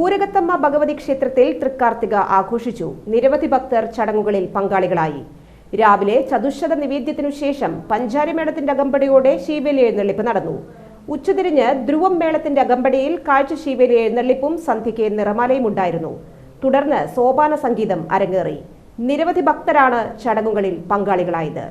ഊരകത്തമ്മ ഭഗവതി ക്ഷേത്രത്തിൽ തൃക്കാർത്തിക ആഘോഷിച്ചു. നിരവധി ഭക്തർ ചടങ്ങുകളിൽ പങ്കാളികളായി. രാവിലെ ചതുശ്ശത നിവേദ്യത്തിനു ശേഷം പഞ്ചാരിമേളത്തിന്റെ അകമ്പടിയോടെ ശീവേലി എഴുന്നള്ളിപ്പ് നടന്നു. ഉച്ചതിരിഞ്ഞ് ധ്രുവം മേളത്തിന്റെ അകമ്പടിയിൽ കാഴ്ച ശീവേലി എഴുന്നള്ളിപ്പും സന്ധ്യയ്ക്ക് നിറമാലയും ഉണ്ടായിരുന്നു. തുടർന്ന് സോപാന സംഗീതം അരങ്ങേറി. നിരവധി ഭക്തരാണ് ചടങ്ങുകളിൽ പങ്കാളികളായത്.